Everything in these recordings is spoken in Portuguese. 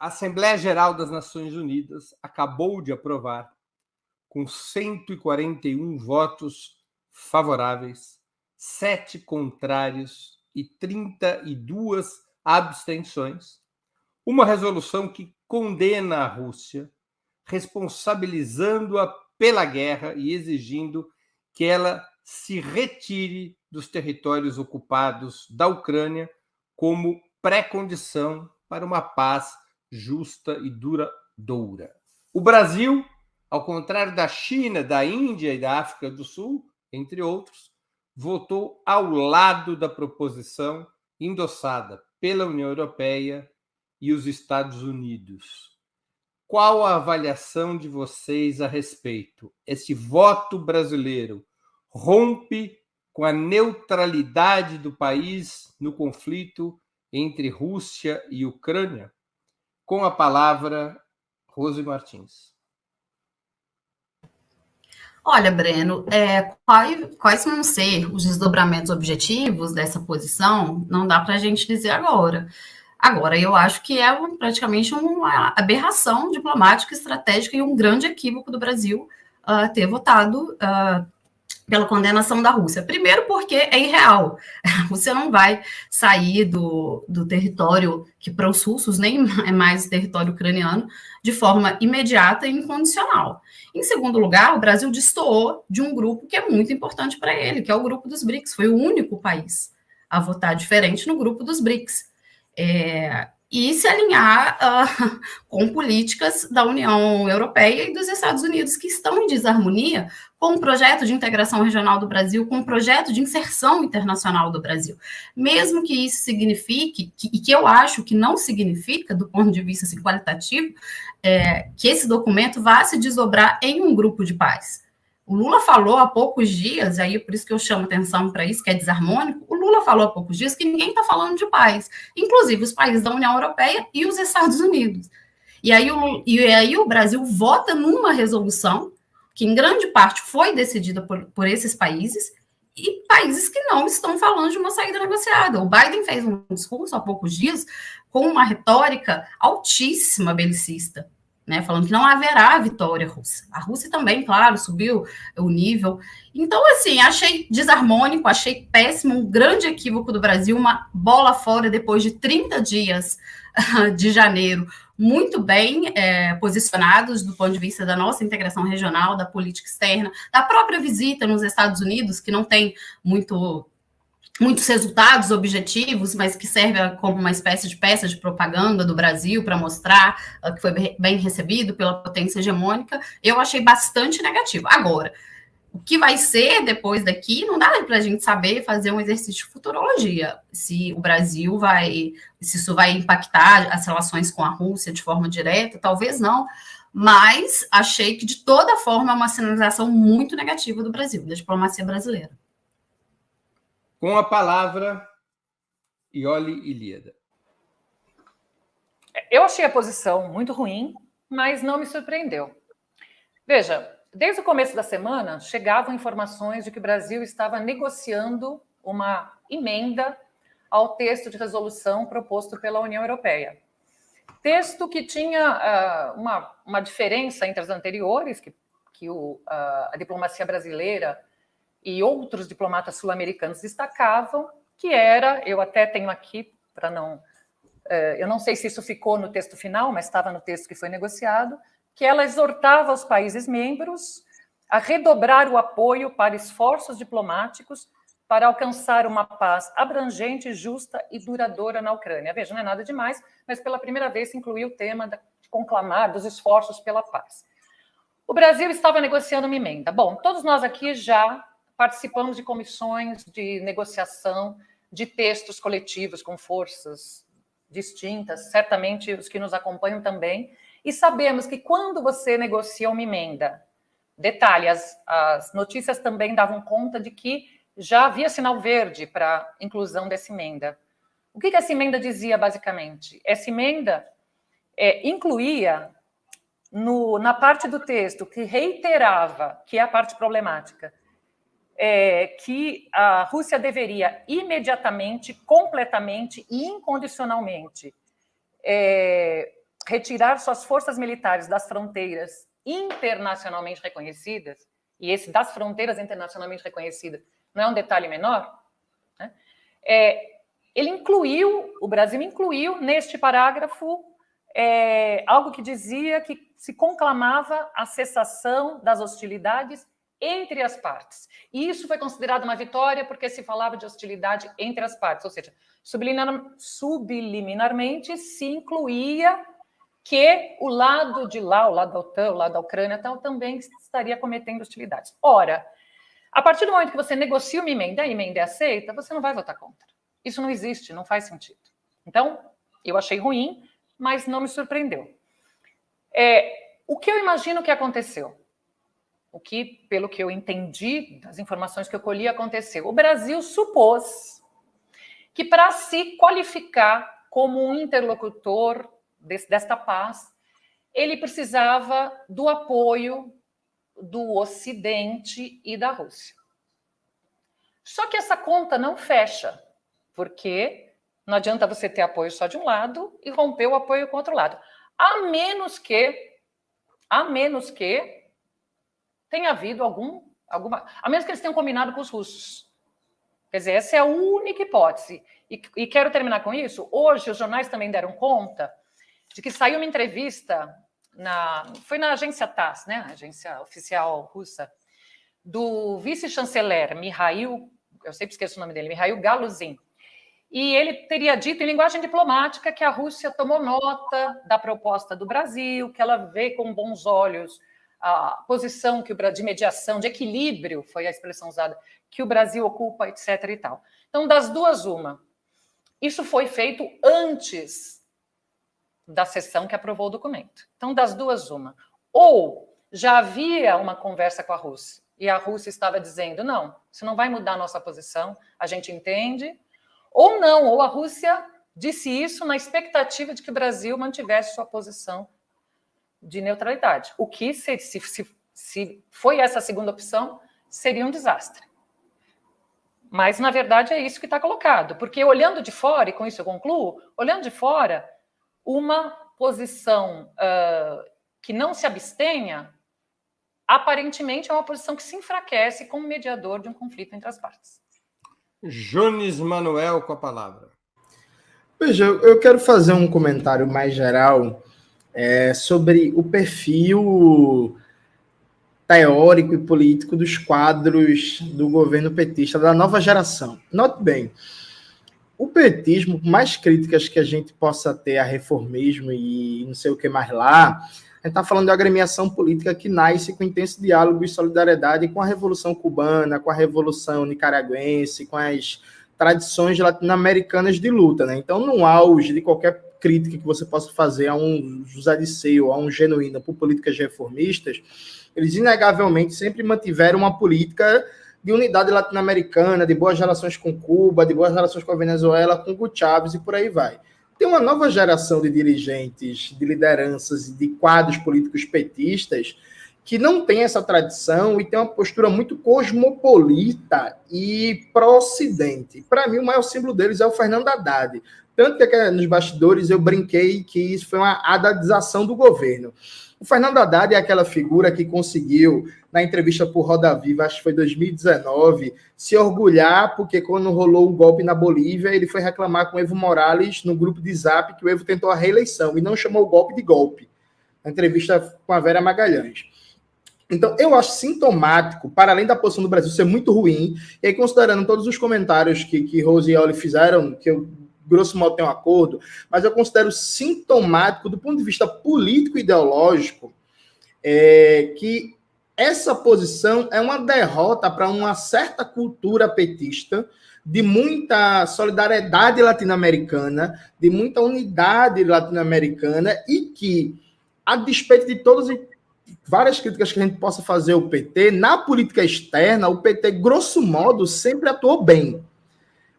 A Assembleia Geral das Nações Unidas acabou de aprovar, com 141 votos favoráveis, 7 contrários e 32 abstenções, uma resolução que condena a Rússia, responsabilizando-a pela guerra e exigindo que ela se retire dos territórios ocupados da Ucrânia como pré-condição para uma paz justa e duradoura. O Brasil, ao contrário da China, da Índia e da África do Sul, entre outros, votou ao lado da proposição endossada pela União Europeia e os Estados Unidos. Qual a avaliação de vocês a respeito? Esse voto brasileiro rompe com a neutralidade do país no conflito entre Rússia e Ucrânia? Com a palavra, Rose Martins. Olha, Breno, quais vão ser os desdobramentos objetivos dessa posição? Não dá para a gente dizer agora. Agora, eu acho que é praticamente uma aberração diplomática, estratégica e um grande equívoco do Brasil ter votado pela condenação da Rússia. Primeiro porque é irreal. A Rússia não vai sair do território que para os russos nem é mais território ucraniano de forma imediata e incondicional. Em segundo lugar, o Brasil destoou de um grupo que é muito importante para ele, que é o grupo dos BRICS. Foi o único país a votar diferente no grupo dos BRICS. E se alinhar com políticas da União Europeia e dos Estados Unidos, que estão em desarmonia com o projeto de integração regional do Brasil, com o projeto de inserção internacional do Brasil. Mesmo que isso signifique, e que eu acho que não significa, do ponto de vista assim, qualitativo, que esse documento vá se desdobrar em um grupo de paz. O Lula falou há poucos dias, aí por isso que eu chamo atenção para isso, que é desarmônico, o Lula falou há poucos dias que ninguém está falando de paz, inclusive os países da União Europeia e os Estados Unidos. E aí o Brasil vota numa resolução que em grande parte foi decidida por esses países, e países que não estão falando de uma saída negociada. O Biden fez um discurso há poucos dias com uma retórica altíssima belicista, né, falando que não haverá vitória russa. A Rússia também, claro, subiu o nível. Então, assim, achei desarmônico, achei péssimo, um grande equívoco do Brasil, uma bola fora depois de 30 dias de janeiro, muito bem posicionados do ponto de vista da nossa integração regional, da política externa, da própria visita nos Estados Unidos, que não tem muitos resultados objetivos, mas que serve como uma espécie de peça de propaganda do Brasil para mostrar que foi bem recebido pela potência hegemônica, eu achei bastante negativo. Agora, o que vai ser depois daqui, não dá para a gente saber fazer um exercício de futurologia, se o Brasil se isso vai impactar as relações com a Rússia de forma direta, talvez não, mas achei que, de toda forma, é uma sinalização muito negativa do Brasil, da diplomacia brasileira. Com a palavra, Iole Ilíada. Eu achei a posição muito ruim, mas não me surpreendeu. Veja, desde o começo da semana, chegavam informações de que o Brasil estava negociando uma emenda ao texto de resolução proposto pela União Europeia. Texto que tinha uma diferença entre as anteriores, que a diplomacia brasileira e outros diplomatas sul-americanos destacavam, que era, eu até tenho aqui, para não... eu não sei se isso ficou no texto final, mas estava no texto que foi negociado, que ela exortava os países membros a redobrar o apoio para esforços diplomáticos para alcançar uma paz abrangente, justa e duradoura na Ucrânia. Veja, não é nada demais, mas pela primeira vez se incluiu o tema de conclamar dos esforços pela paz. O Brasil estava negociando uma emenda. Bom, todos nós aqui já participamos de comissões de negociação de textos coletivos com forças distintas, certamente os que nos acompanham também, e sabemos que quando você negocia uma emenda, detalhe, as notícias também davam conta de que já havia sinal verde para a inclusão dessa emenda. O que essa emenda dizia, basicamente? Essa emenda incluía, na parte do texto que reiterava, que é a parte problemática, que a Rússia deveria imediatamente, completamente e incondicionalmente retirar suas forças militares das fronteiras internacionalmente reconhecidas, e esse das fronteiras internacionalmente reconhecidas não é um detalhe menor, né? O Brasil incluiu neste parágrafo algo que dizia que se conclamava a cessação das hostilidades entre as partes. E isso foi considerado uma vitória porque se falava de hostilidade entre as partes, ou seja, subliminarmente se incluía que o lado de lá, o lado da OTAN, o lado da Ucrânia, também estaria cometendo hostilidades. Ora, a partir do momento que você negocia uma emenda, a emenda é aceita, você não vai votar contra. Isso não existe, não faz sentido. Então, eu achei ruim, mas não me surpreendeu. O que eu imagino que aconteceu? O que, pelo que eu entendi das informações que eu colhi, aconteceu. O Brasil supôs que, para se qualificar como um interlocutor desta paz, ele precisava do apoio do Ocidente e da Rússia. Só que essa conta não fecha, porque não adianta você ter apoio só de um lado e romper o apoio com o outro lado. A menos que tenha havido a menos que eles tenham combinado com os russos. Quer dizer, essa é a única hipótese. E quero terminar com isso. Hoje, os jornais também deram conta de que saiu uma entrevista, foi na agência TASS, né, a agência oficial russa, do vice-chanceler Mikhail, eu sempre esqueço o nome dele, Mikhail Galuzin. E ele teria dito, em linguagem diplomática, que a Rússia tomou nota da proposta do Brasil, que ela vê com bons olhos a posição de mediação, de equilíbrio, foi a expressão usada, que o Brasil ocupa, etc. e tal. Então, das duas, uma. Isso foi feito antes da sessão que aprovou o documento. Então, das duas, uma. Ou já havia uma conversa com a Rússia, e a Rússia estava dizendo, não, isso não vai mudar a nossa posição, a gente entende. Ou não, ou a Rússia disse isso na expectativa de que o Brasil mantivesse sua posição de neutralidade. O que, se foi essa segunda opção, seria um desastre. Mas, na verdade, é isso que está colocado. Porque, olhando de fora, e com isso eu concluo, olhando de fora, uma posição que não se abstenha, aparentemente é uma posição que se enfraquece como mediador de um conflito entre as partes. Jones Manuel com a palavra. Veja, eu quero fazer um comentário mais geral sobre o perfil teórico e político dos quadros do governo petista da nova geração. Note bem, o petismo, por mais críticas que a gente possa ter a reformismo e não sei o que mais lá, a gente está falando de agremiação política que nasce com intenso diálogo e solidariedade com a Revolução Cubana, com a Revolução Nicaragüense, com as tradições latino-americanas de luta, né? Então, no auge de qualquer crítica que você possa fazer a um José Dirceu, a um Genuíno por políticas reformistas, eles inegavelmente sempre mantiveram uma política de unidade latino-americana, de boas relações com Cuba, de boas relações com a Venezuela, com Hugo Chávez e por aí vai. Tem uma nova geração de dirigentes, de lideranças e de quadros políticos petistas que não tem essa tradição e tem uma postura muito cosmopolita e pró-ocidente. Para mim, o maior símbolo deles é o Fernando Haddad. Tanto que nos bastidores eu brinquei que isso foi uma haddadização do governo. O Fernando Haddad é aquela figura que conseguiu, na entrevista por Roda Viva, acho que foi 2019, se orgulhar porque quando rolou o golpe na Bolívia, ele foi reclamar com o Evo Morales no grupo de Zap que o Evo tentou a reeleição e não chamou o golpe de golpe. A entrevista com a Vera Magalhães. Então, eu acho sintomático, para além da posição do Brasil ser muito ruim, e aí considerando todos os comentários que Rose e Oli fizeram, que eu, grosso modo, tenho um acordo, mas eu considero sintomático, do ponto de vista político e ideológico, que essa posição é uma derrota para uma certa cultura petista, de muita solidariedade latino-americana, de muita unidade latino-americana, e que, a despeito de todas várias críticas que a gente possa fazer ao PT, na política externa, o PT, grosso modo, sempre atuou bem.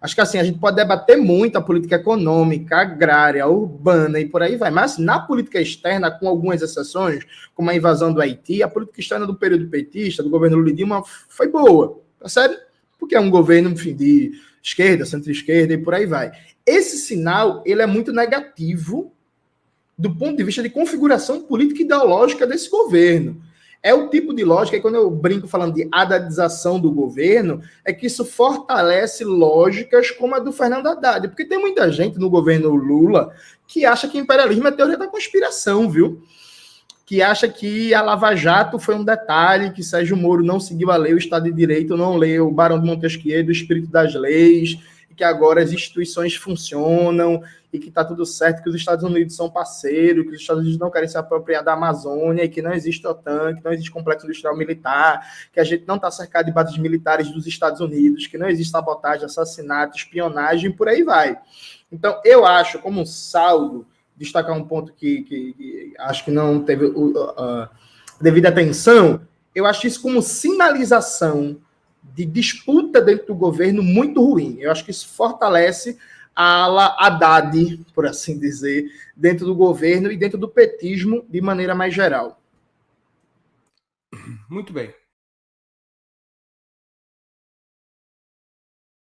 Acho que assim, a gente pode debater muito a política econômica, agrária, urbana e por aí vai, mas na política externa, com algumas exceções, como a invasão do Haiti, a política externa do período petista, do governo Lula e Dilma, foi boa, percebe? Porque é um governo, enfim, de esquerda, centro-esquerda e por aí vai. Esse sinal, ele é muito negativo do ponto de vista de configuração política e ideológica desse governo. É o tipo de lógica, e quando eu brinco falando de haddadização do governo, é que isso fortalece lógicas como a do Fernando Haddad. Porque tem muita gente no governo Lula que acha que imperialismo é teoria da conspiração, viu? Que acha que a Lava Jato foi um detalhe, que Sérgio Moro não seguiu a lei, o Estado de Direito não leu o Barão de Montesquieu, o espírito das leis, e que agora as instituições funcionam, e que está tudo certo, que os Estados Unidos são parceiros, que os Estados Unidos não querem se apropriar da Amazônia, e que não existe OTAN, que não existe complexo industrial militar, que a gente não está cercado de bases militares dos Estados Unidos, que não existe sabotagem, assassinato, espionagem, por aí vai. Então, eu acho, como um saldo, destacar um ponto que acho que não teve devida atenção, eu acho isso como sinalização de disputa dentro do governo muito ruim. Eu acho que isso fortalece a ala Haddad, por assim dizer, dentro do governo e dentro do petismo de maneira mais geral. Muito bem.